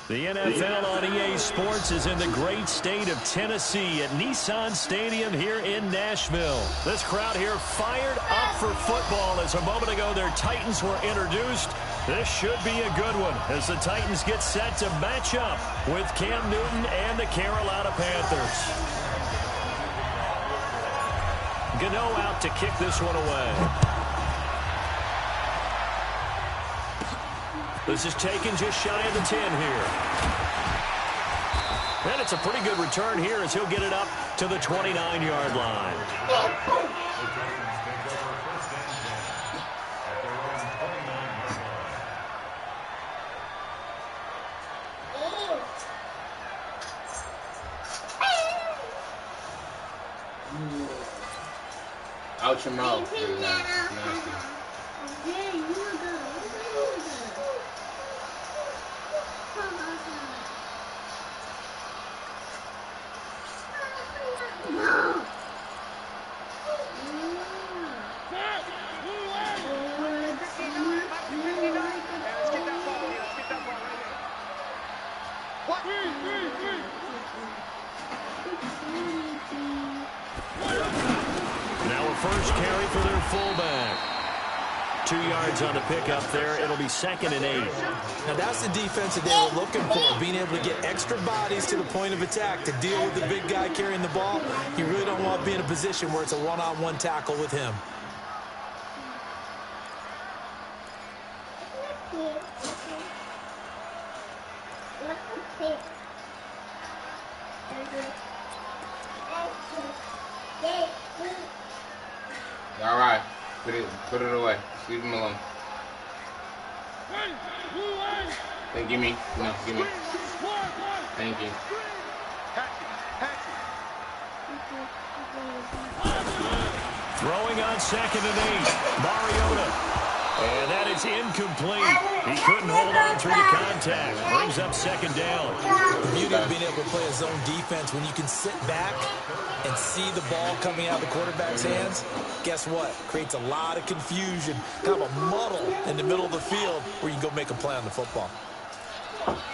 The NFL on EA Sports is in the great state of Tennessee at Nissan Stadium here in Nashville. This crowd here fired up for football as a moment ago their Titans were introduced. This should be a good one as the Titans get set to match up with Cam Newton and the Carolina Panthers. Gano out to kick this one away. This is taken just shy of the 10 here. And it's a pretty good return here as he'll get it up to the 29-yard line. Out your mouth. Now a first carry for their fullback. 2 yards on the pickup there. It'll be 2nd and 8. Now that's the defense that they were looking for, being able to get extra bodies to the point of attack to deal with the big guy carrying the ball. You really don't want to be in a position where it's a one-on-one tackle with him. All right, put it away. Leave him alone. Then give me. Thank you. Throwing on 2nd and 8. Mariota. And that is incomplete. He couldn't hold on through the contact. Brings up 2nd down. The beauty of being able to play a zone defense, when you can sit back and see the ball coming out of the quarterback's hands, guess what? Creates a lot of confusion, kind of a muddle in the middle of the field where you can go make a play on the football. Okay.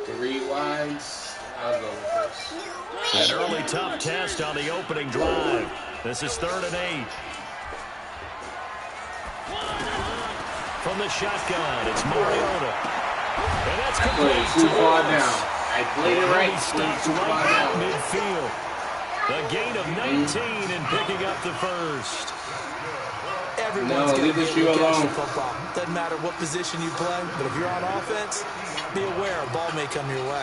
Three wides. I'll go with this. An early tough test on the opening drive. This is 3rd and 8. From the shotgun, it's Mariota. And that's complete. Too far down. I played it right. Stops right at midfield. The gain of 19 and picking up the first. Everyone's going to be you able to catch alone. the football. Doesn't matter what position you play, but if you're on offense, be aware a ball may come your way.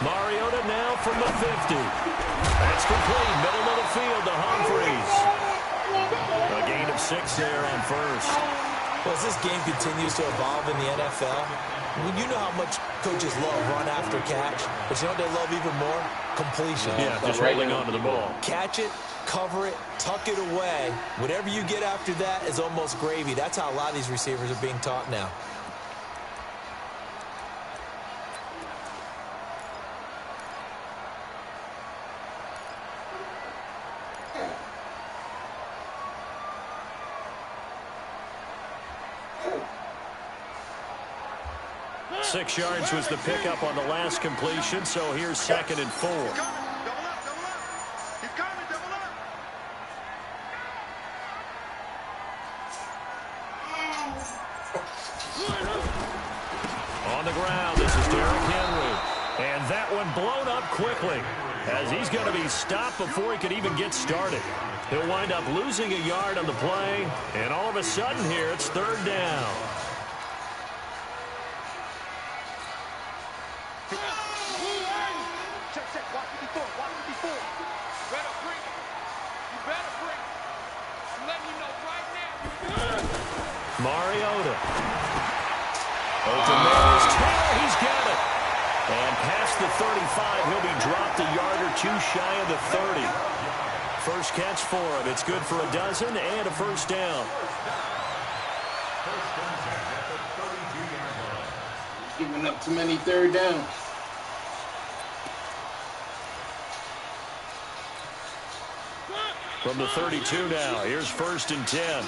Mariota now from the 50. That's complete. Middle of the field to Humphreys. A gain of 6 there on first. Well, as this game continues to evolve in the NFL, you know how much coaches love run after catch, but you know what they love even more? Completion. Yeah, just holding on to the ball. Catch it, cover it, tuck it away. Whatever you get after that is almost gravy. That's how a lot of these receivers are being taught now. Six yards was the pickup on the last completion, so here's 2nd and 4. On the ground, this is Derrick Henry. And that one blown up quickly as he's going to be stopped before he could even get started. He'll wind up losing a yard on the play, and all of a sudden here it's 3rd down. Mariota. Open man is the 35. He'll be dropped a yard or two shy of the 30. First catch for him. It's good for a dozen and a first down. Giving up too many third downs. From the 32 now, here's 1st and 10.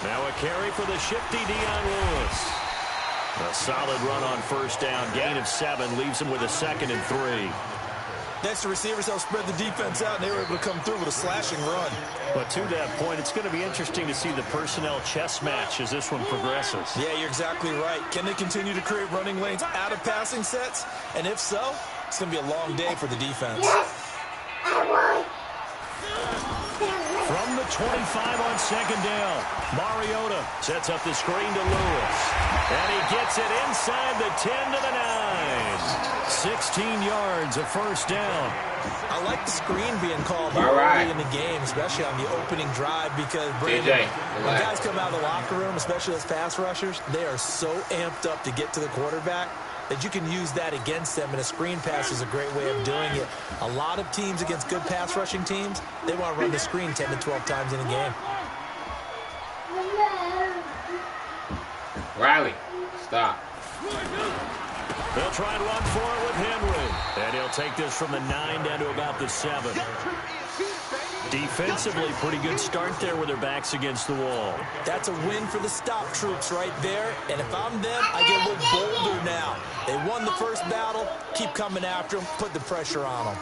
Now a carry for the shifty Dion Lewis. A solid run on first down. Gain of 7 leaves him with a 2nd and 3. Next, the receivers helped spread the defense out, and they were able to come through with a slashing run. But to that point, it's going to be interesting to see the personnel chess match as this one progresses. Yeah, you're exactly right. Can they continue to create running lanes out of passing sets? And if so, it's going to be a long day for the defense. From the 25 on 2nd down, Mariota sets up the screen to Lewis. And he gets it inside the 10 to the 9. 16 yards, a first down. I like the screen being called early in the game, especially on the opening drive, because Brandon, when guys come out of the locker room, especially as pass rushers, they are so amped up to get to the quarterback that you can use that against them, and a screen pass is a great way of doing it. A lot of teams against good pass rushing teams, they want to run the screen 10 to 12 times in a game. Riley, stop. They'll try and run for it with Henry. And he'll take this from the 9 down to about the 7. Defensively, pretty good start there with their backs against the wall. That's a win for the stop troops right there. And if I'm them, I get a little bolder now. They won the first battle. Keep coming after them. Put the pressure on them.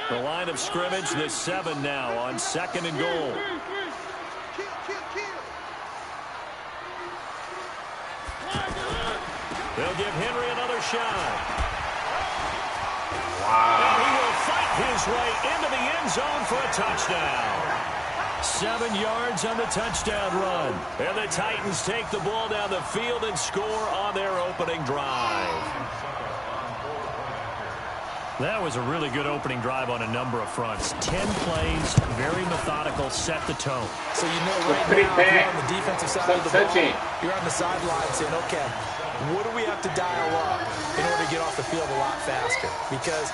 The line of scrimmage, the 7 now on 2nd and goal. They'll give Henry another shot. Wow. And he will fight his way into the end zone for a touchdown. 7 yards on the touchdown run. And the Titans take the ball down the field and score on their opening drive. That was a really good opening drive on a number of fronts. 10 plays, very methodical, set the tone. So you know right now, if you're on the defensive side of the ball, you're on the sideline saying, okay, what do we have to dial up in order to get off the field a lot faster? Because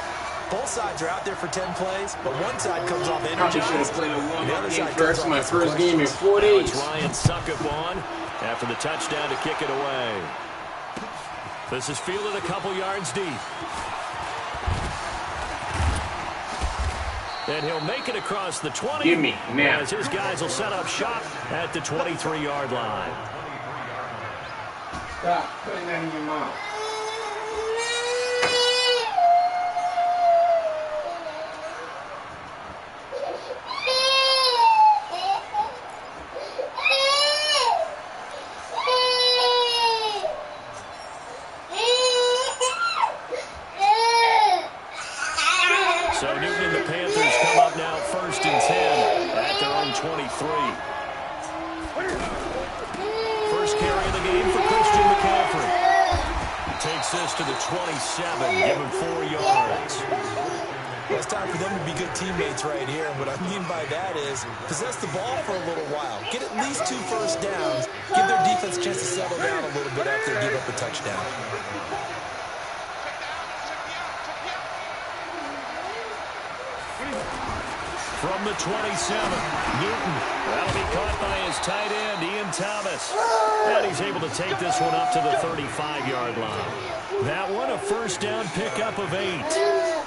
both sides are out there for 10 plays, but one side comes off energized, and the other side comes off my first game in 4 days. It's Ryan Suckup on after the touchdown to kick it away. This is fielded a couple yards deep. And he'll make it across the 20. Give me now. As his guys will set up shop at the 23-yard line. Stop putting that in your mouth. So Newton and the Panthers come up now 1st and 10 at their own 23. First carry of the game for Christian McCaffrey. Takes this to the 27, give him 4 yards. Well, it's time for them to be good teammates right here. And what I mean by that is possess the ball for a little while. Get at least 2 first downs. Give their defense a chance to settle down a little bit after they give up a touchdown. From the 27, Newton. That'll be caught by his tight end, Ian Thomas. And he's able to take this one up to the 35-yard line. That one, a first down pickup of 8.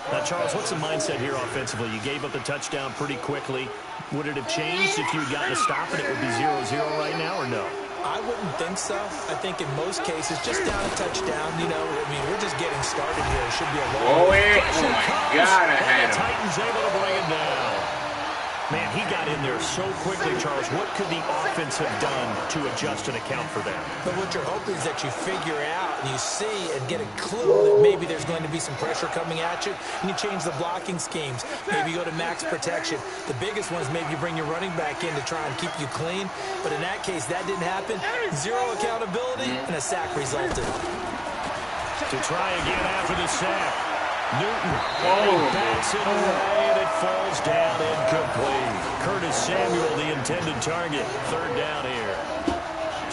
Now, Charles, what's the mindset here offensively? You gave up the touchdown pretty quickly. Would it have changed if you had gotten a stop and it would be 0-0 right now, or no? I wouldn't think so. I think in most cases, just down a touchdown, you know, I mean, we're just getting started here. It should be a long way. Oh, my God, I had him. The Titans able to bring him down. Man, he got in there so quickly, Charles. What could the offense have done to adjust and account for that? But what you're hoping is that you figure out and you see and get a clue that maybe there's going to be some pressure coming at you, and you change the blocking schemes. Maybe you go to max protection. The biggest one is maybe you bring your running back in to try and keep you clean. But in that case, that didn't happen. 0 accountability, and a sack resulted. To try again after the sack. Newton, and he bats it away, and it falls down incomplete. Curtis Samuel, the intended target. Third down here.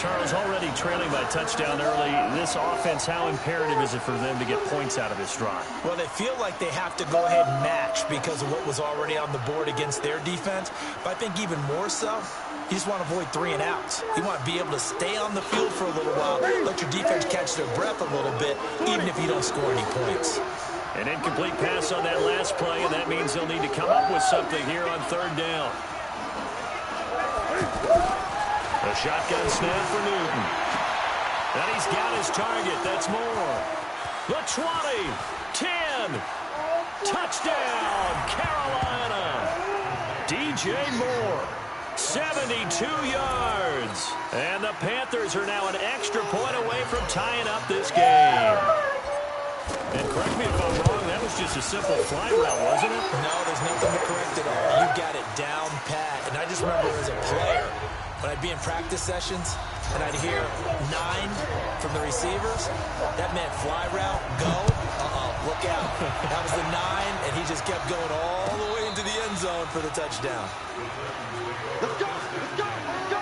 Charles, already trailing by touchdown early. This offense, how imperative is it for them to get points out of this drive? Well, they feel like they have to go ahead and match because of what was already on the board against their defense. But I think even more so, you just want to avoid 3 and outs. You want to be able to stay on the field for a little while, let your defense catch their breath a little bit, even if you don't score any points. An incomplete pass on that last play, and that means they'll need to come up with something here on third down. A shotgun snap for Newton. And he's got his target. That's Moore. The 20, 10, touchdown, Carolina. DJ Moore, 72 yards. And the Panthers are now an extra point away from tying up this game. And correct me if I'm wrong, that was just a simple fly route, wasn't it? No, there's nothing to correct at all. You got it down pat. And I just remember as a player, when I'd be in practice sessions and I'd hear 9 from the receivers, that meant fly route, go, look out. That was the 9, and he just kept going all the way into the end zone for the touchdown. Let's go, let's go, let's go.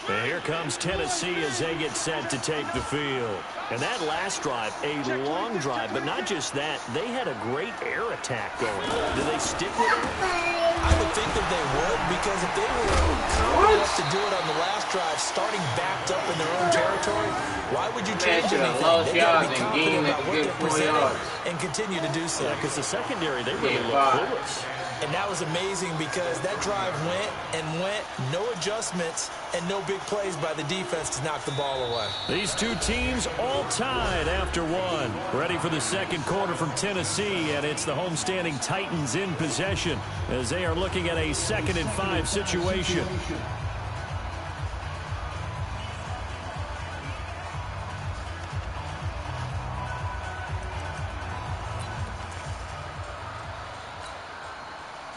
And here comes Tennessee as they get set to take the field. And that last drive, a long drive, but not just that, they had a great air attack going. Do they stick with it? I would think that they would, because if they were confident enough to do it on the last drive, starting backed up in their own territory, why would you change anything? They got to be confident about what they're presenting and continue to do so. Yeah, because the secondary, they really look clueless. And that was amazing because that drive went and went, no adjustments, and no big plays by the defense to knock the ball away. These two teams all tied after one. Ready for the second quarter from Tennessee, and it's the homestanding Titans in possession as they are looking at a 2nd and 5 situation.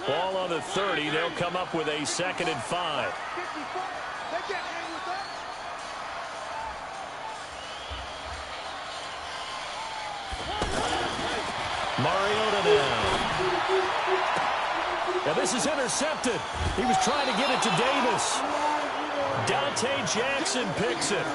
Ball on the 30. They'll come up with a 2nd and 5. Mariota now. Now this is intercepted. He was trying to get it to Davis. Dante Jackson picks it.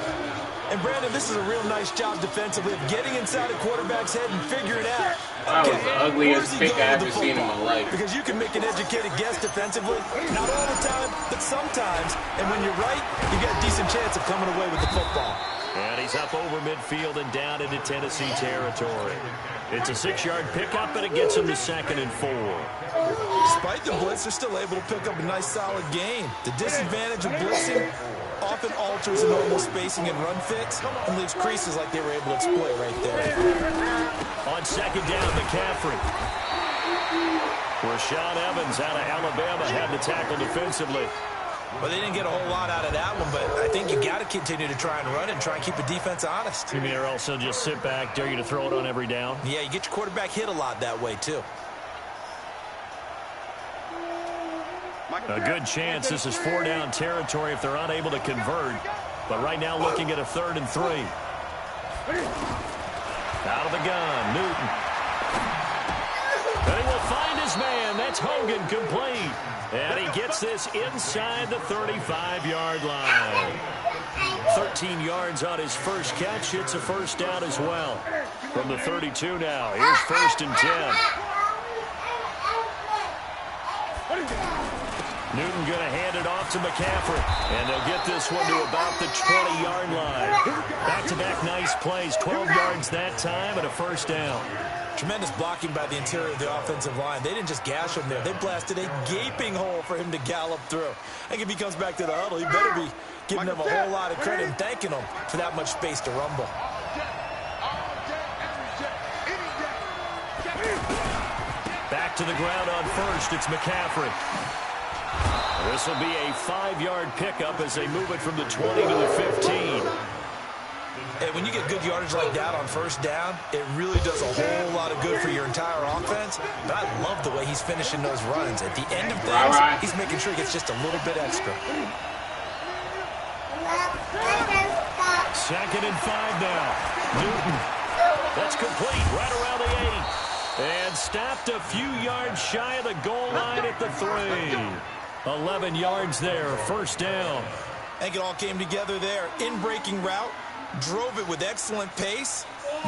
And, Brandon, this is a real nice job defensively of getting inside a quarterback's head and figuring out. That was the ugliest pick I've ever seen in my life. Because you can make an educated guess defensively. Not all the time, but sometimes. And when you're right, you've got a decent chance of coming away with the football. And he's up over midfield and down into Tennessee territory. It's a 6-yard pickup, and it gets him to 2nd and 4. Despite the blitz, they're still able to pick up a nice, solid gain. The disadvantage of blitzing often alters the normal spacing and run fits and leaves creases like they were able to exploit right there. On 2nd down, McCaffrey. Rashaan Evans out of Alabama had the tackle defensively. Well, they didn't get a whole lot out of that one, but I think you got to continue to try and run it and try and keep the defense honest. You mean or also just sit back, dare you to throw it on every down? Yeah, you get your quarterback hit a lot that way, too. A good chance this is 4-down territory if they're unable to convert. But right now looking at a 3rd and 3. Out of the gun, Newton. And he will find his man. That's Hogan, complete. And he gets this inside the 35-yard line. 13 yards on his first catch. It's a 1st down as well. From the 32 now. Here's 1st and 10. Newton going to hand it off to McCaffrey. And they'll get this one to about the 20-yard line. Back-to-back nice plays. 12 yards that time and a 1st down. Tremendous blocking by the interior of the offensive line. They didn't just gash him there. They blasted a gaping hole for him to gallop through. I think if he comes back to the huddle, he better be giving them a whole lot of credit and thanking them for that much space to rumble. Back to the ground on 1st. It's McCaffrey. This will be a 5-yard pickup as they move it from the 20 to the 15. And when you get good yardage like that on first down, it really does a whole lot of good for your entire offense. But I love the way he's finishing those runs. At the end of things, he's making sure he gets just a little bit extra. 2nd and 5 now. Newton. That's complete right around the 8. And stopped a few yards shy of the goal line at the 3. 11 yards there, first down. I think it all came together there. In-breaking route, drove it with excellent pace.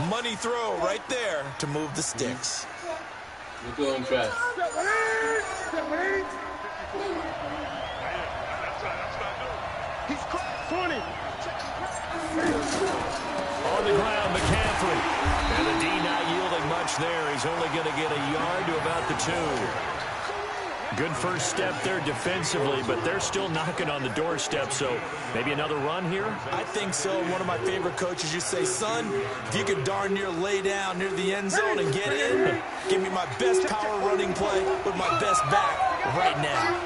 Money throw right there to move the sticks. You're doing trash. He's cracked 20. On the ground, McCaffrey. And the D not yielding much there. He's only going to get a yard to about the 2. Good first step there defensively, but they're still knocking on the doorstep, so maybe another run here? I think so. One of my favorite coaches used to say, son, if you could darn near lay down near the end zone and get in, give me my best power running play with my best back right now.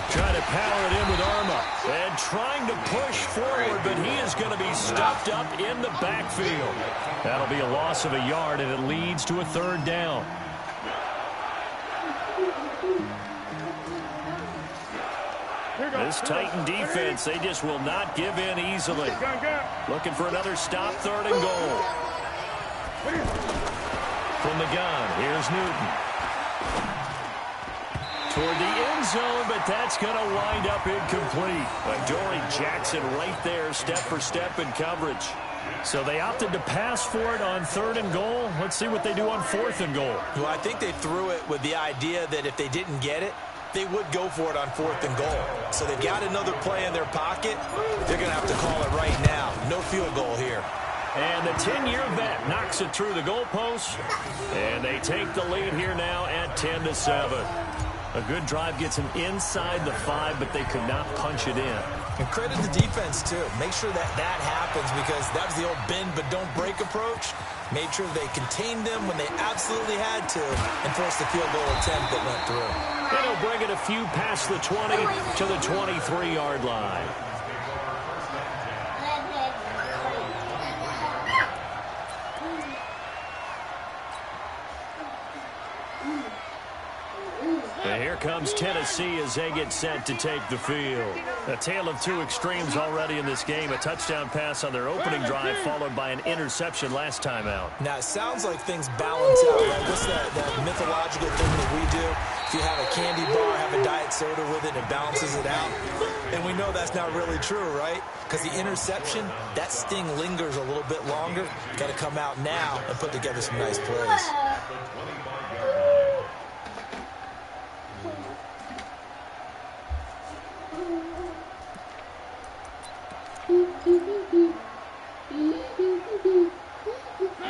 Trying to power it in with Arma and trying to push forward, but he is going to be stopped up in the backfield. That'll be a loss of a yard, and it leads to a 3rd down. This Titan defense, they just will not give in easily. Looking for another stop, 3rd and goal. From the gun, here's Newton. Toward the end zone, but that's going to wind up incomplete. Dory Jackson right there, step for step in coverage. So they opted to pass for it on 3rd and goal. Let's see what they do on 4th and goal. Well, I think they threw it with the idea that if they didn't get it, they would go for it on 4th and goal. So they've got another play in their pocket. They're going to have to call it right now. No field goal here. And the 10-year vet knocks it through the goalpost. And they take the lead here now at 10-7. A good drive gets them inside the 5, but they could not punch it in. And credit the defense, too. Make sure that that happens because that was the old bend but don't break approach. Made sure they contained them when they absolutely had to and forced the field goal attempt that went through. And he'll bring it a few past the 20 to the 23-yard line. And here comes Tennessee as they get set to take the field. A tale of two extremes already in this game. A touchdown pass on their opening drive followed by an interception last time out. Now, it sounds like things balance out, right? What's that mythological thing that we do? If you have a candy bar, have a diet soda with it, it balances it out. And we know that's not really true, right? Because the interception, that sting lingers a little bit longer. Got to come out now and put together some nice plays.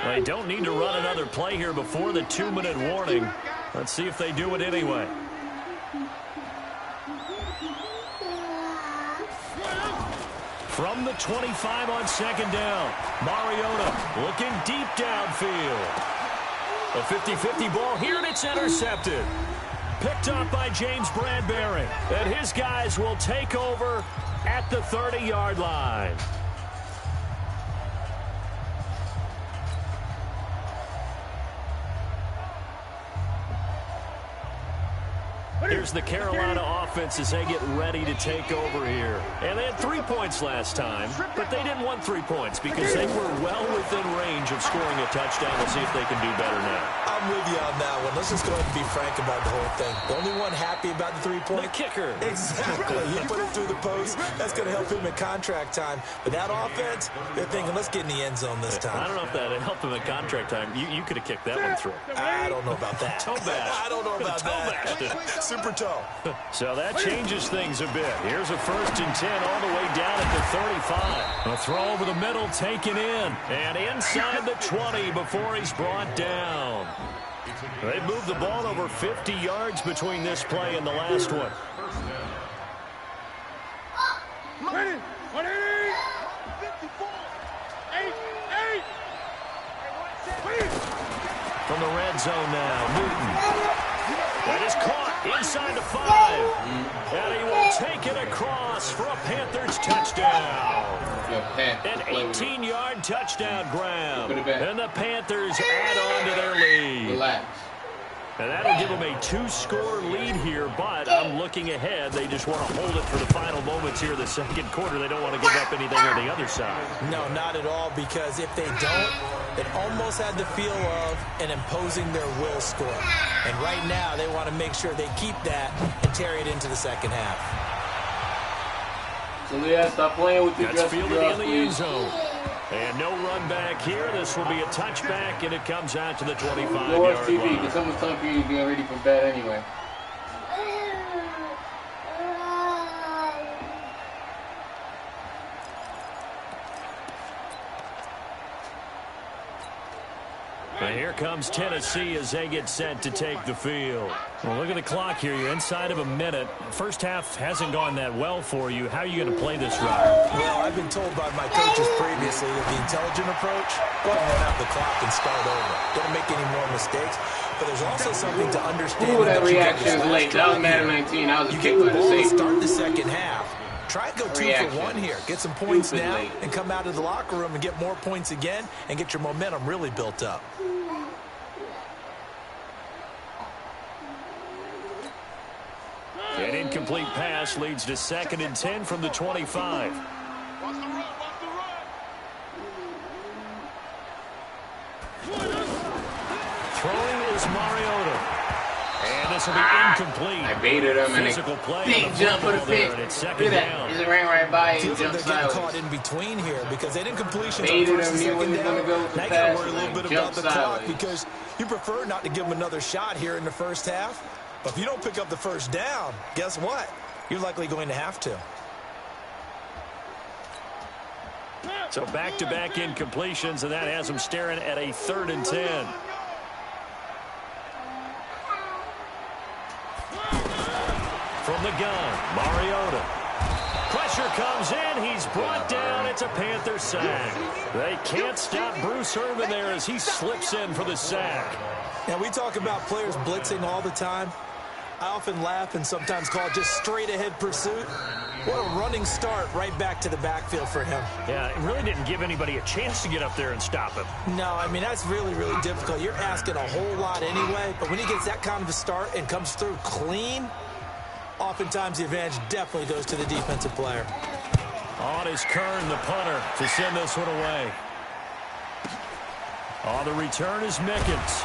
They don't need to run another play here before the 2-minute warning. Let's see if they do it anyway. From the 25 on second down, Mariota looking deep downfield. A 50-50 ball here, and it's intercepted. Picked up by James Bradbury. And his guys will take over at the 30-yard line. Here's the Carolina offense as they get ready to take over here. And they had 3 points last time, but they didn't want 3 points because they were well within range of scoring a touchdown. We'll see if they can do better now. I'm with you on that one. Let's just go ahead and be frank about the whole thing. The only one happy about the 3-point? The kicker. Exactly. He put it through the post. That's going to help him in contract time. But that offense, they're thinking, let's get in the end zone this time. I don't know if that helped him in contract time. You could have kicked that one through. I don't know about that. Toe bash. I don't know about that. Super toe. So that changes things a bit. Here's a 1st and 10 all the way down at the 35. A throw over the middle taken in. And inside the 20 before he's brought down. They moved the ball over 50 yards between this play and the last one. Ready? 180. 54. 8. From the red zone now, Newton. That is caught inside the 5. And he will take it across for a Panthers touchdown. An 18-yard touchdown grab. And the Panthers add on to their lead. Relax. And that'll give them a 2-score lead here, but I'm looking ahead. They just want to hold it for the final moments here in the second quarter. They don't want to give up anything on the other side. No, not at all, because if they don't, it almost had the feel of an imposing their will score. And right now, they want to make sure they keep that and carry it into the second half. So, Leah, stop playing with your That's fielded in the end zone. And no run back here. This will be a touchback, and it comes out to the 25-yard watch TV, line. because someone's telling you you're getting ready for bed anyway. And here comes Tennessee as they get set to take the field. Well, look at the clock here. You're inside of a minute. First half hasn't gone that well for you. How are you going to play this ride? Well, I've been told by my coaches previously that the intelligent approach, go ahead and run out the clock and start over. Don't make any more mistakes. But there's also something to understand. Ooh, that reaction is late. That was Madden 19. I was a kick by the safety. Start the second half. Try and go 2 for 1 here. Get some points now and come out of the locker room and get more points again and get your momentum really built up. An incomplete pass leads to 2nd and 10 from the 25. Throwing is Mariota. And this will be incomplete. I baited him and Physical play big jump for the pick. And it's Look 2nd at that. down. He ran right by and Feels like jumped they're getting sideways. caught in between here because that incompletion on Baited first and him, knew when second he was down. going to go with the Now you got to pass worry a little and bit jumped about the clock sideways. because you prefer not to give them another shot here in the first half. But if you don't pick up the first down, guess what? You're likely going to have to. So back-to-back incompletions, and that has them staring at a 3rd and 10. From the gun, Mariota. Pressure comes in. He's brought down. It's a Panther sack. They can't stop Bruce Irvin there as he slips in for the sack. Now, we talk about players blitzing all the time. I often laugh and sometimes call it just straight-ahead pursuit. What a running start right back to the backfield for him. Yeah, it really didn't give anybody a chance to get up there and stop him. No, I mean, that's really, really difficult. You're asking a whole lot anyway, but when he gets that kind of a start and comes through clean, oftentimes the advantage definitely goes to the defensive player. On is Kern, the punter, to send this one away. On the return is Mickens.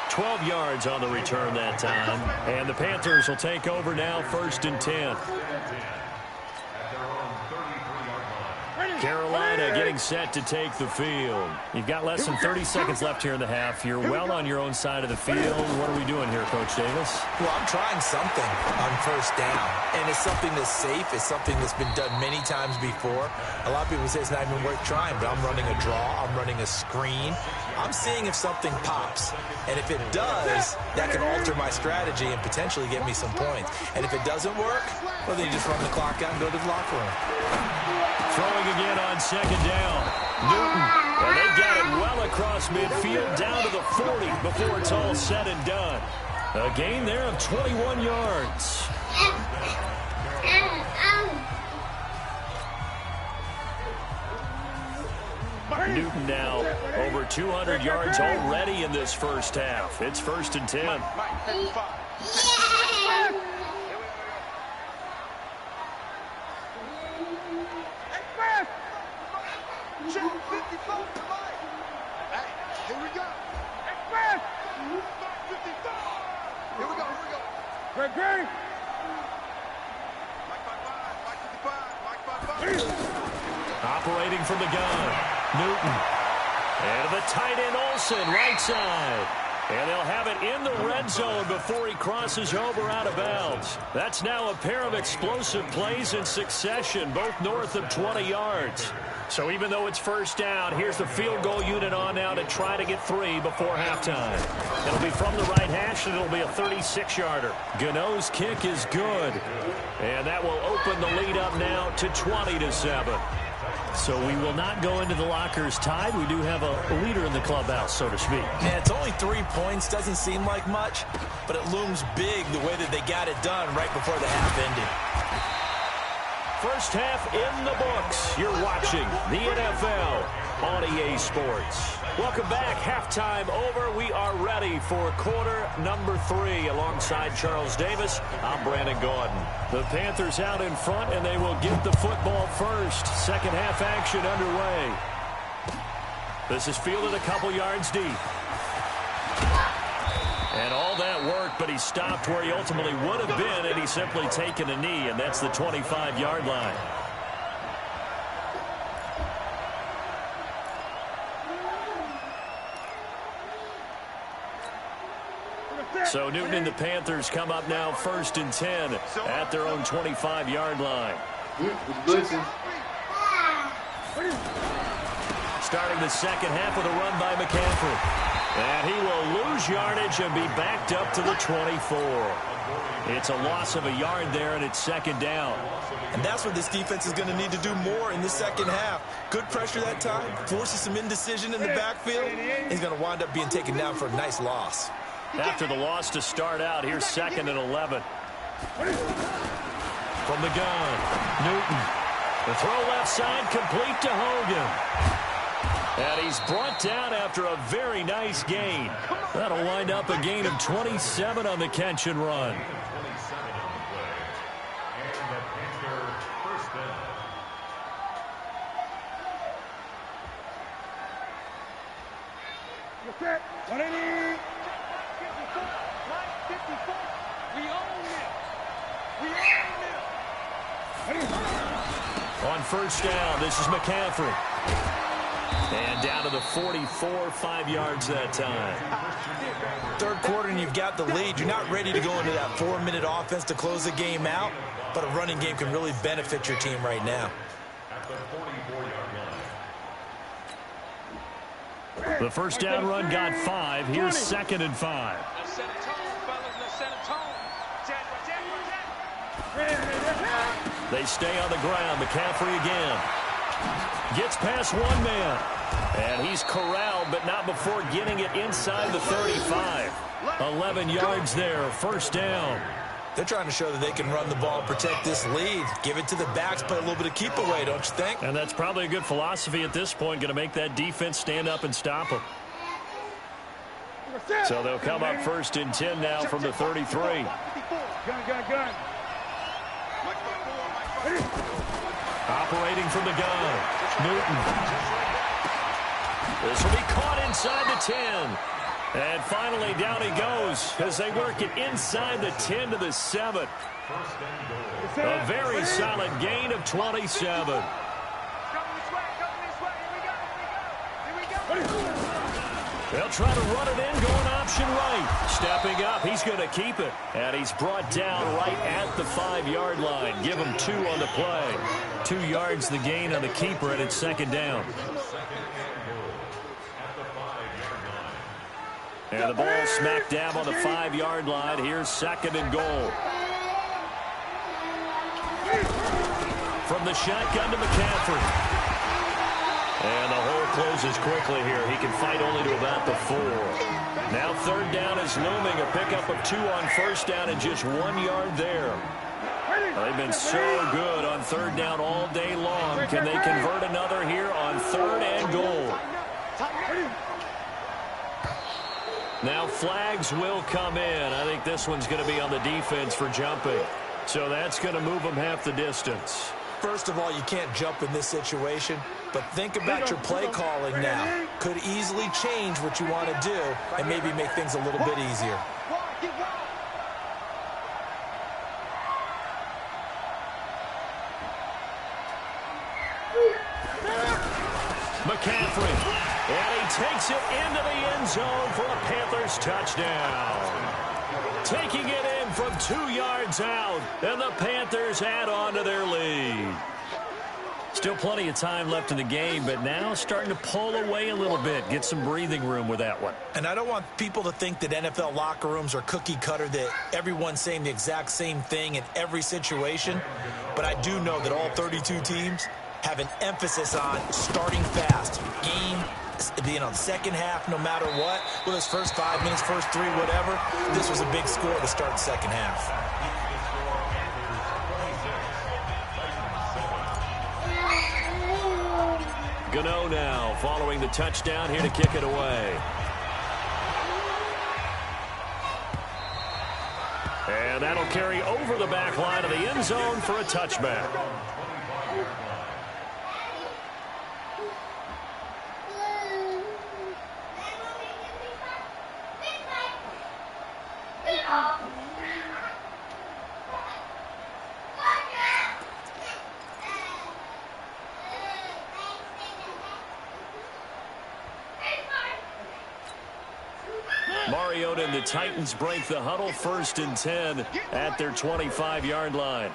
12 yards on the return that time. And the Panthers will take over now, 1st and 10. Carolina getting set to take the field. You've got less than 30 seconds left here in the half. You're well on your own side of the field. What are we doing here, Coach Davis? Well, I'm trying something on first down, and it's something that's safe. It's something that's been done many times before. A lot of people say it's not even worth trying, but I'm running a draw. I'm running a screen. I'm seeing if something pops, and if it does, that can alter my strategy and potentially get me some points. And if it doesn't work, well, then you just run the clock out and go to the locker room. Throwing again on 2nd down. Newton. And they got it well across midfield down to the 40 before it's all said and done. A gain there of 21 yards. Newton now over 200 yards already in this first half. It's 1st and 10. Operating from the gun, Newton. And to the tight end, Olsen, right side. And they'll have it in the red zone before he crosses over out of bounds. That's now a pair of explosive plays in succession, both north of 20 yards. So even though it's first down, here's the field goal unit on now to try to get 3 before halftime. It'll be from the right hash, and it'll be a 36-yarder. Gano's kick is good. And that will open the lead up now to 20-7. So we will not go into the lockers tied. We do have a leader in the clubhouse, so to speak. Yeah, it's only 3 points. Doesn't seem like much, but it looms big the way that they got it done right before the half ended. First half in the books. You're watching the NFL on EA Sports. Welcome back. Halftime over. We are ready for quarter number 3. Alongside Charles Davis, I'm Brandon Gordon. The Panthers out in front, and they will get the football first. Second half action underway. This is fielded a couple yards deep. And all that work, but he stopped where he ultimately would have been, and he's simply taken a knee, and that's the 25-yard line. So Newton and the Panthers come up now 1st and 10 at their own 25-yard line. Starting the second half with a run by McCaffrey. And he will lose yardage and be backed up to the 24. It's a loss of a yard there, and it's second down. And that's what this defense is going to need to do more in the second half. Good pressure that time, forces some indecision in the backfield. He's going to wind up being taken down for a nice loss. After the loss to start out, here's 2nd and 11. From the gun, Newton. The throw left side, complete to Hogan. And he's brought down after a very nice gain. That'll wind up a gain of 27 on the catch and run. On first down, this is McCaffrey. And down to the 44, 5 yards that time. Third quarter and you've got the lead. You're not ready to go into that 4-minute offense to close the game out, but a running game can really benefit your team right now. The first down run got 5. Here's 2nd and 5. They stay on the ground. McCaffrey again. Gets past one man. And he's corralled, but not before getting it inside the 35. 11 yards there. First down. They're trying to show that they can run the ball and protect this lead. Give it to the backs, play a little bit of keep away, don't you think? And that's probably a good philosophy at this point. Going to make that defense stand up and stop them. So they'll come up 1st and 10 now from the 33. Gun. Operating from the gun, Newton. This will be caught inside the 10. And finally down he goes as they work it inside the 10 to the 7. A very solid gain of 27. They'll try to run it in, going option right. Stepping up, he's going to keep it. And he's brought down right at the 5-yard line. Give him 2 on the play. 2 yards the gain on the keeper, and it's second down. And the ball smack dab on the 5-yard line. Here's 2nd and goal. From the shotgun to McCaffrey. And the hole closes quickly here. He can fight only to about the 4. Now 3rd down is looming. A pickup of 2 on first down and just 1 yard there. They've been so good on 3rd down all day long. Can they convert another here on 3rd and goal? Now flags will come in. I think this one's going to be on the defense for jumping. So that's going to move them half the distance. First of all, you can't jump in this situation, but think about your play calling now. Could easily change what you want to do and maybe make things a little bit easier. McCaffrey, and he takes it into the end zone for a Panthers touchdown. Taking it in from 2 yards out, and the Panthers add on to their lead. Still plenty of time left in the game, but now starting to pull away a little bit, get some breathing room with that one. And I don't want people to think that NFL locker rooms are cookie cutter, that everyone's saying the exact same thing in every situation, but I do know that all 32 teams have an emphasis on starting fast. Game being on second half no matter what. Well, his first 5 minutes, first 3, whatever. This was a big score to start the second half. Gano now following the touchdown here to kick it away. And that'll carry over the back line of the end zone for a touchback. Mariota and the Titans break the huddle, 1st and 10 at their 25-yard line.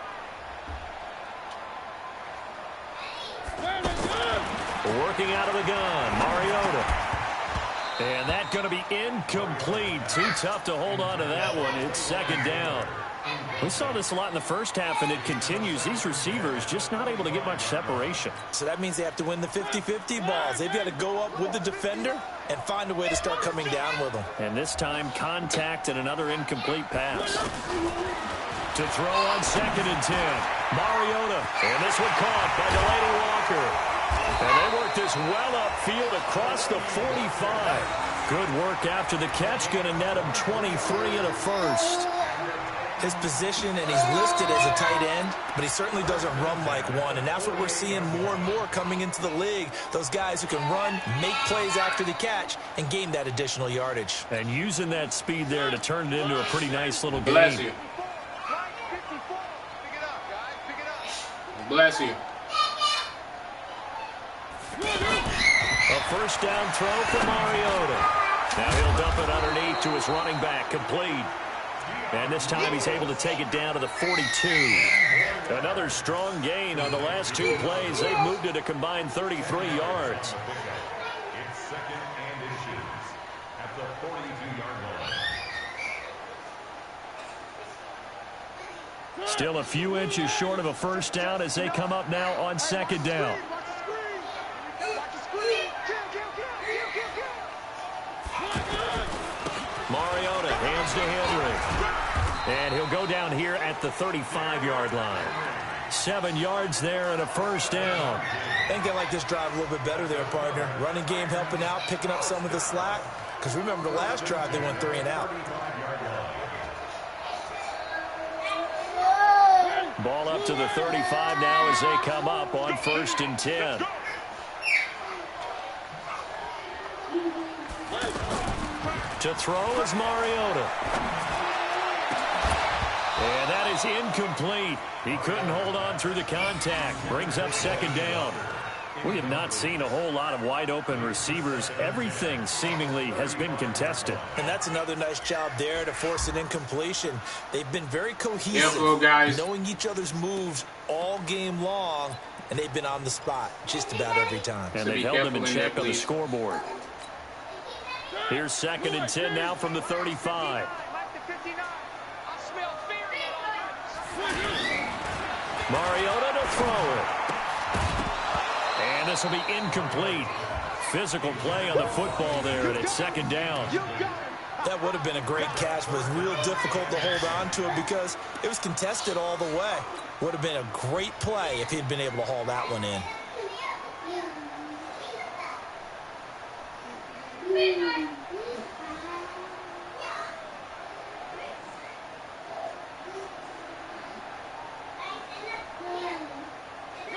Working out of the gun, Mariota. And that's going to be incomplete. Too tough to hold on to that one. It's 2nd down. We saw this a lot in the first half, and it continues. These receivers just not able to get much separation. So that means they have to win the 50-50 balls. They've got to go up with the defender and find a way to start coming down with them. And this time, contact and another incomplete pass. To throw on 2nd and 10. Mariota. And this one caught by Delaney Walker. And they work this well upfield across the 45. Good work after the catch. Going to net him 23 and a first. His position, and he's listed as a tight end, but he certainly doesn't run like one, and that's what we're seeing more and more coming into the league. Those guys who can run, make plays after the catch, and gain that additional yardage. And using that speed there to turn it into a pretty nice little game. Bless you. Bless you. A 1st down throw for Mariota. Now he'll dump it underneath to his running back, complete. And this time he's able to take it down to the 42. Another strong gain on the last 2 plays. They've moved it a combined 33 yards. It's 2nd and inches at the 42-yard line. Still a few inches short of a 1st down as they come up now on 2nd down. Mariota hands to Henry. And he'll go down here at the 35-yard line. 7 yards there and a 1st down. I think they like this drive a little bit better there, partner. Running game helping out, picking up some of the slack. Because remember the last drive, they went 3 and out. Ball up to the 35 now as they come up on 1st and 10. To throw is Mariota. And that is incomplete. He couldn't hold on through the contact. Brings up 2nd down. We have not seen a whole lot of wide-open receivers. Everything seemingly has been contested. And that's another nice job there to force an incompletion. They've been very cohesive, Careful, guys. knowing each other's moves all game long, and they've been on the spot just about every time. And they've held them in check on the scoreboard. Here's 2nd and 10 now from the 35. Mariota to throw it. And this will be incomplete. Physical play on the football there, and it's 2nd down. That would have been a great catch, but it was real difficult to hold on to it because it was contested all the way. Would have been a great play if he'd been able to haul that one in.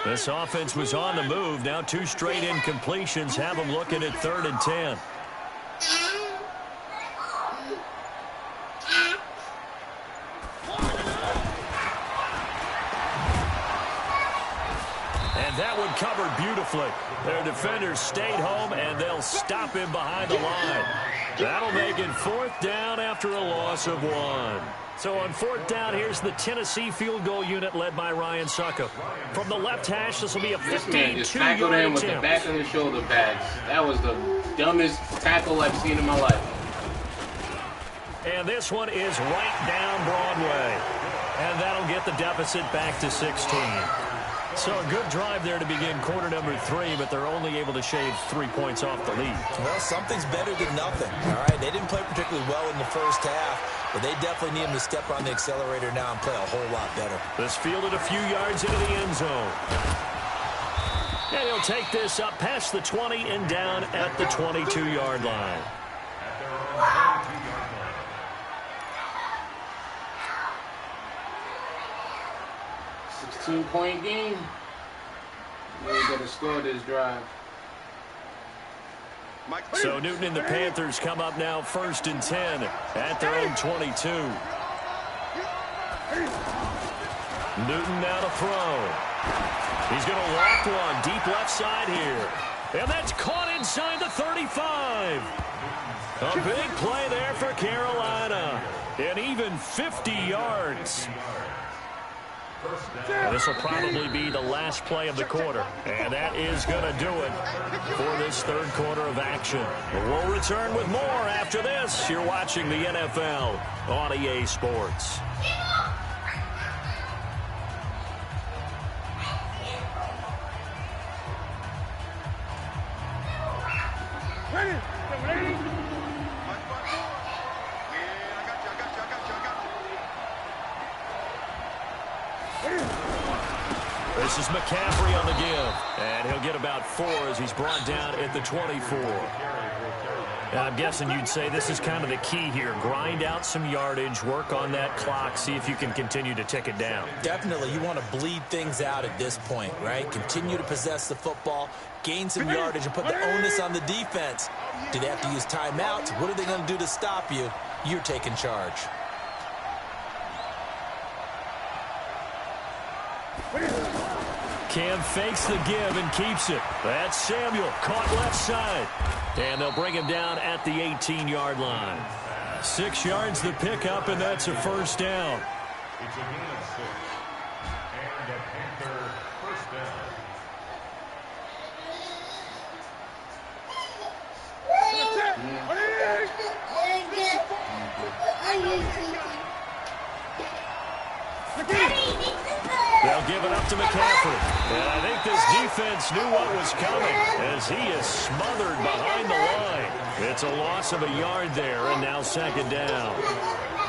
This offense was on the move. Now 2 straight incompletions have them looking at 3rd and 10. And that one covered beautifully. Their defenders stayed home, and they'll stop him behind the line. That'll make it 4th down after a loss of 1. So on 4th down, here's the Tennessee field goal unit led by Ryan Suckup. From the left hash, this will be a 52-yard him with the attempt. back of the shoulder pads. That was the dumbest tackle I've seen in my life. And this one is right down Broadway. And that'll get the deficit back to 16. So a good drive there to begin quarter number 3, but they're only able to shave 3 points off the lead. Well, something's better than nothing. All right, they didn't play particularly well in the first half, but they definitely need them to step on the accelerator now and play a whole lot better. This fielded a few yards into the end zone. And he'll take this up past the 20 and down at the 22-yard line. 16-point game. They got to score this drive. So Newton and the Panthers come up now 1st and 10 at their own 22. Newton now to throw. He's going to loft one deep left side here. And that's caught inside the 35. A big play there for Carolina. And even 50 yards. This will probably be the last play of the quarter. And that is going to do it for this third quarter of action. We'll return with more after this. You're watching the NFL on EA Sports. This is McCaffrey on the give, and he'll get about 4 as he's brought down at the 24. I'm guessing you'd say this is kind of the key here. Grind out some yardage, work on that clock, see if you can continue to tick it down. Definitely, you want to bleed things out at this point, right? Continue to possess the football, gain some yardage, and put the onus on the defense. Do they have to use timeouts? What are they going to do to stop you? You're taking charge. Cam fakes the give and keeps it. That's Samuel, caught left side. And they'll bring him down at the 18-yard line. 6 yards the pickup, and that's a first down. It's a gain of 6. And a Panther first down. They'll give it up to McCaffrey. And I think this defense knew what was coming as he is smothered behind the line. It's a loss of a yard there, and now 2nd down.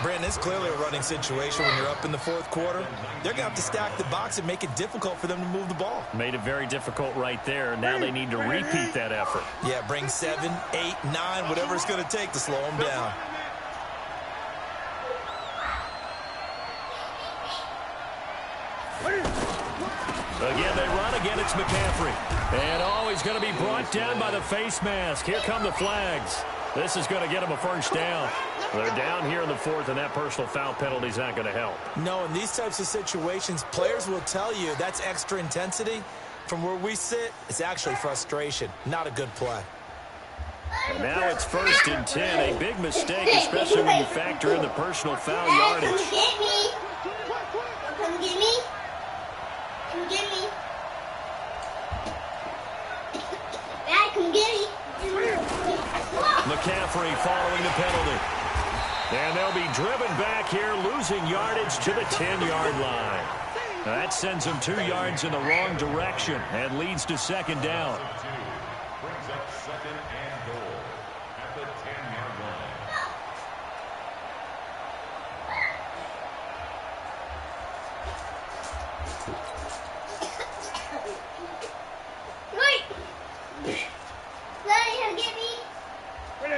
Brandon, it's clearly a running situation when you're up in the 4th quarter. They're going to have to stack the box and make it difficult for them to move the ball. Made it very difficult right there. Now they need to repeat that effort. Yeah, bring 7, 8, 9, whatever it's going to take to slow them down. Again, they run. Again, it's McCaffrey. And, he's going to be brought down by the face mask. Here come the flags. This is going to get him a first down. They're down here in the 4th, and that personal foul penalty is not going to help. No, in these types of situations, players will tell you that's extra intensity. From where we sit, it's actually frustration. Not a good play. And now it's 1st and 10. A big mistake, especially when you factor in the personal foul yardage. Come get me. Come get me. Come get me. Dad, come get me. McCaffrey following the penalty. And they'll be driven back here, losing yardage to the 10-yard line. That sends them 2 yards in the wrong direction and leads to 2nd down. Brings up 2nd and goal at the 10-yard line.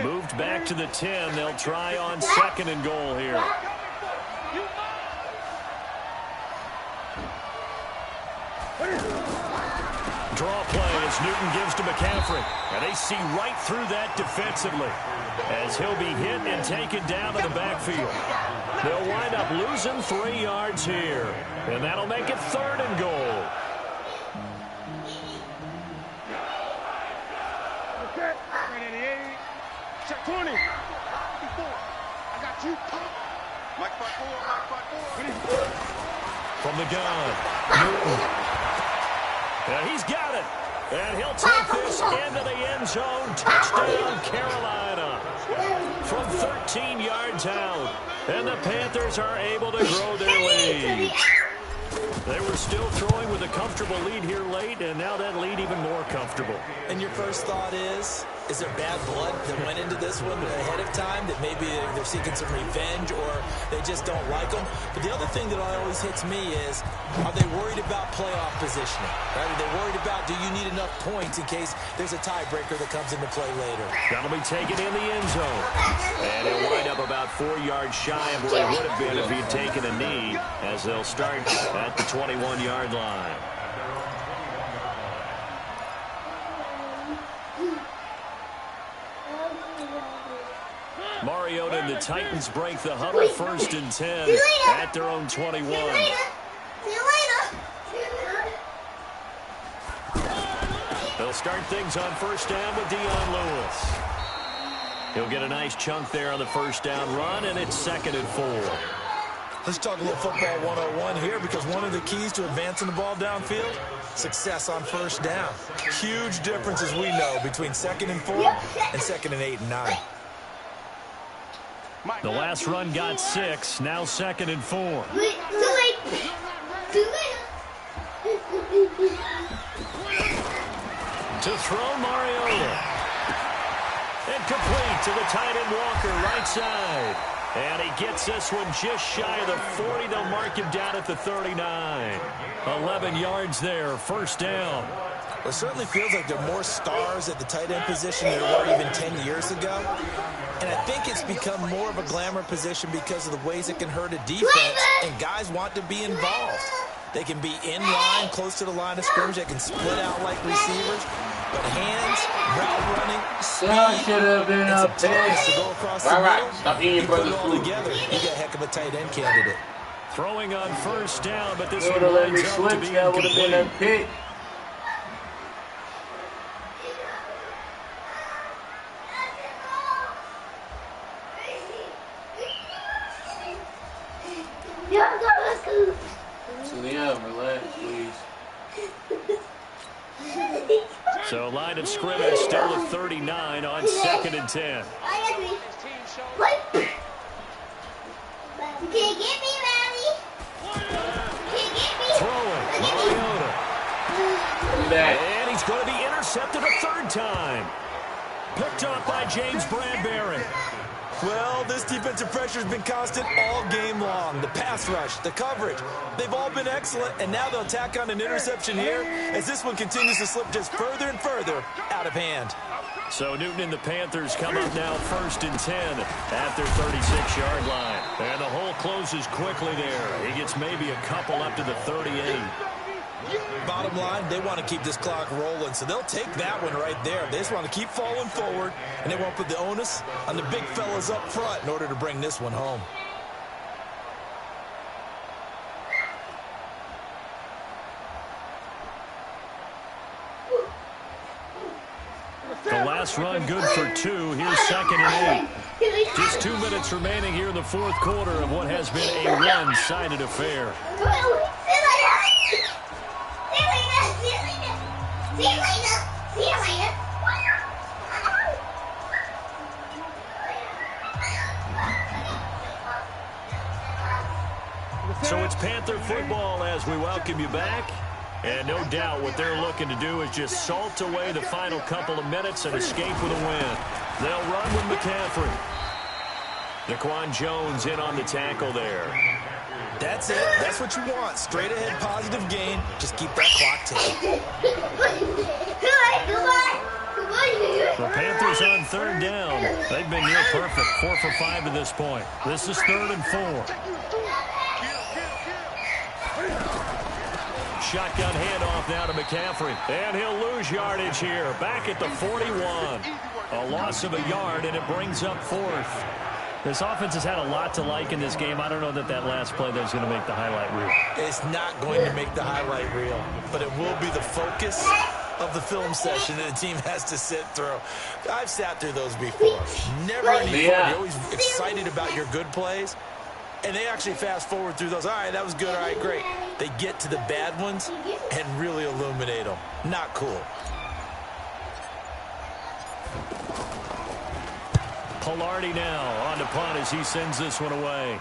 Moved back to the 10. They'll try on 2nd and goal here. Draw play as Newton gives to McCaffrey. And they see right through that defensively as he'll be hit and taken down to the backfield. They'll wind up losing 3 yards here. And that'll make it 3rd and goal. Okay, 88. Check 20. 54. I got you. Mike 54. From the gun, Newton. And he's got it. And he'll take this into the end zone. Touchdown, Carolina. From 13 yards out. And the Panthers are able to grow their lead. They were still throwing with a comfortable lead here late, and now that lead even more comfortable. And your first thought is there bad blood that went into this one ahead of time, that maybe they're seeking some revenge or they just don't like them? But the other thing that always hits me is, are they worried about playoff positioning? Right? Are they worried about, do you need enough points in case there's a tiebreaker that comes into play later? That'll be taken in the end zone. And he'll wind up about 4 yards shy of where he would have been if he'd taken a knee, as they'll start at the 21-yard line. Mariota and the Titans break the huddle, 1st and 10 at their own 21. See you later. They'll start things on 1st down with Dion Lewis. He'll get a nice chunk there on the 1st down run, and it's 2nd and 4. Let's talk a little football 101 here, because one of the keys to advancing the ball downfield, success on 1st down. Huge difference, as we know, between 2nd and 4 and 2nd and 8 and 9. The last run got 6, now 2nd and 4. To throw, Mariota. And complete to the tight end Walker, right side. And he gets this one just shy of the 40. They'll mark him down at the 39. 11 yards there, 1st down. Well, it certainly feels like there are more stars at the tight end position than there were even 10 years ago. And I think it's become more of a glamour position because of the ways it can hurt a defense, and guys want to be involved. They can be in line, close to the line of scrimmage. They can split out like receivers. But hands, route running, speed, should have been and up some toughness there. to go across the middle. Stop eating your You put it brother's all food. together, you got a heck of a tight end candidate. Throwing on 1st down, but this They one would have let me lines up to switch. be That would have been a incomplete. pick. So yeah, relax, please. So line of scrimmage still at 39 on 2nd and 10. You can't get me, Rowdy. Can't get me. Throwing, Mariota. Do that. And he's going to be intercepted a 3rd time. Picked up by James Bradbury. Well, this defensive pressure has been constant all game long. The pass rush, the coverage, they've all been excellent, and now they'll tack on an interception here as this one continues to slip just further and further out of hand. So Newton and the Panthers come up now 1st and 10 at their 36-yard line. And the hole closes quickly there. He gets maybe a couple up to the 38. Bottom line, they want to keep this clock rolling, so they'll take that one right there. They just want to keep falling forward, and they won't put the onus on the big fellas up front in order to bring this one home. The last run good for 2. Here's 2nd and 8. Just 2 minutes remaining here in the 4th quarter of what has been a one-sided affair. See you later. So it's Panther football as we welcome you back. And no doubt what they're looking to do is just salt away the final couple of minutes and escape with a win. They'll run with McCaffrey. Daquan Jones in on the tackle there. That's it. That's what you want. Straight ahead, positive gain. Just keep that clock ticking. The Panthers on 3rd down. They've been near perfect. 4 for 5 to this point. This is 3rd and 4. Shotgun handoff now to McCaffrey. And he'll lose yardage here. Back at the 41. A loss of a yard, and it brings up 4th. This offense has had a lot to like in this game. I don't know that last play there is going to make the highlight reel. It's not going to make the highlight reel, but it will be the focus of the film session that the team has to sit through. I've sat through those before. Never any fun. You're always excited about your good plays, and they actually fast forward through those. All right, that was good. All right, great. They get to the bad ones and really illuminate them. Not cool. Pilardi now on the punt as he sends this one away.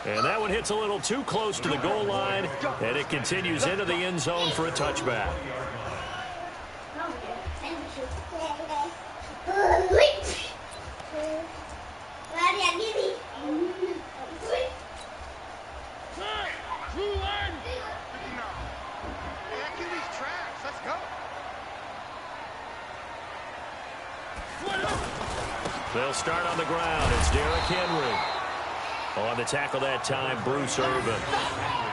And that one hits a little too close to the goal line, and it continues into the end zone for a touchback. They'll start on the ground. It's Derrick Henry. On the tackle that time, Bruce Irvin.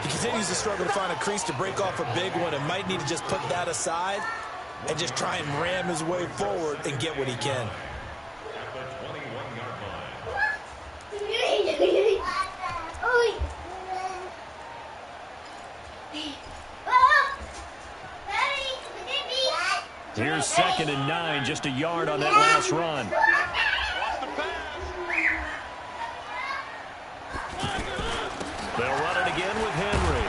He continues to struggle to find a crease to break off a big one and might need to just put that aside and just try and ram his way forward and get what he can. At the 21-yard line. Here's 2nd and 9, just a yard on that last run. They'll run it again with Henry.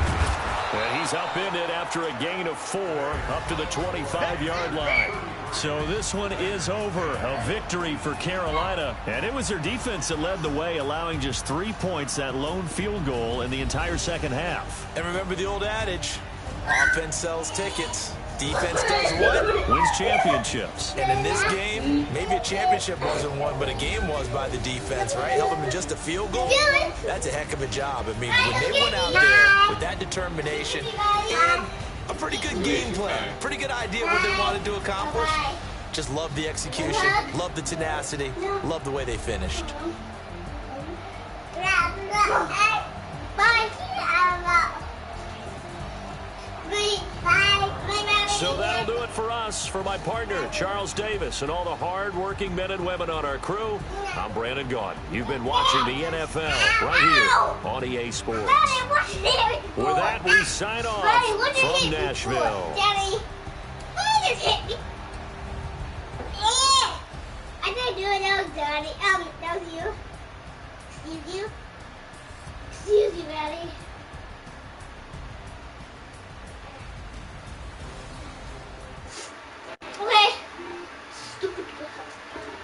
And he's upended after a gain of 4 up to the 25-yard line. So this one is over. A victory for Carolina. And it was their defense that led the way, allowing just 3 points, that lone field goal in the entire second half. And remember the old adage, offense sells tickets. Defense does what? Wins championships. And in this game, maybe a championship wasn't won, but a game was by the defense, right? Held them in just a field goal. That's a heck of a job. I mean, when they went out there with that determination and a pretty good game plan, pretty good idea what they wanted to accomplish, just love the execution, love the tenacity, love the way they finished. So that'll do it for us. For my partner, Charles Davis, and all the hard-working men and women on our crew, I'm Brandon Gaughan. You've been watching the NFL right here on EA Sports. With that, we sign off from Nashville. Daddy, who just hit me? I didn't do it, that was Daddy. That was you. Excuse you.